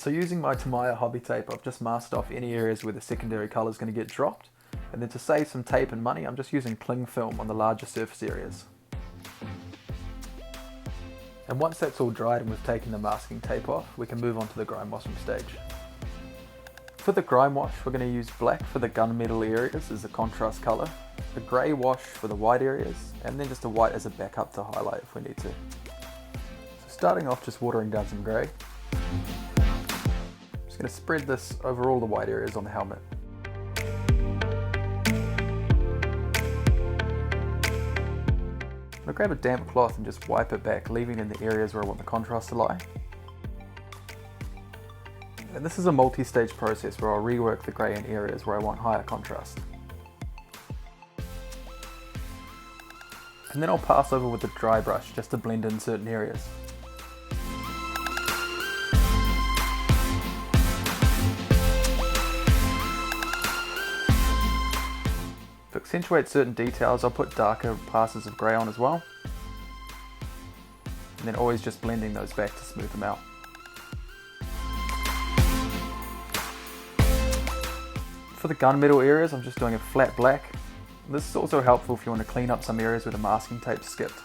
So using my Tamiya hobby tape, I've just masked off any areas where the secondary colour is going to get dropped. And then to save some tape and money, I'm just using cling film on the larger surface areas. And once that's all dried and we've taken the masking tape off, we can move on to the grime washing stage. For the grime wash, we're going to use black for the gunmetal areas as a contrast colour, a grey wash for the white areas, and then just a white as a backup to highlight if we need to. So starting off, just watering down some grey. I'm just going to spread this over all the white areas on the helmet. I'll grab a damp cloth and just wipe it back, leaving in the areas where I want the contrast to lie. And this is a multi-stage process where I'll rework the grey in areas where I want higher contrast. And then I'll pass over with a dry brush just to blend in certain areas. To accentuate certain details, I'll put darker passes of grey on as well. And then always just blending those back to smooth them out. For the gunmetal areas, I'm just doing a flat black. This is also helpful if you want to clean up some areas where the masking tape skipped.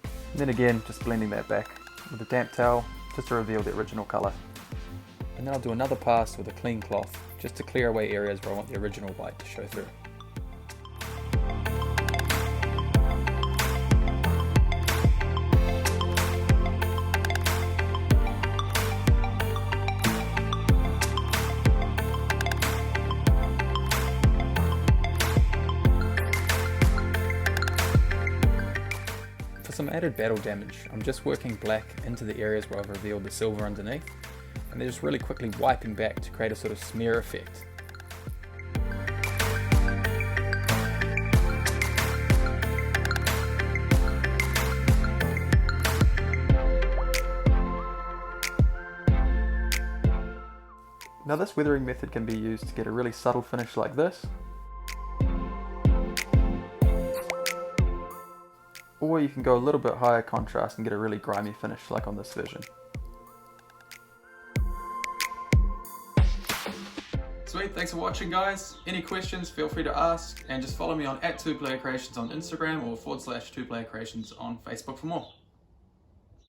And then again, just blending that back with a damp towel, just to reveal the original colour. And then I'll do another pass with a clean cloth, just to clear away areas where I want the original white to show through. For some added battle damage, I'm just working black into the areas where I've revealed the silver underneath, and then just really quickly wiping back to create a sort of smear effect. Now this weathering method can be used to get a really subtle finish like this, or you can go a little bit higher contrast and get a really grimy finish like on this version. Sweet, thanks for watching guys. Any questions, feel free to ask, and just follow me on @2playercreations on Instagram or /2playercreations on Facebook for more.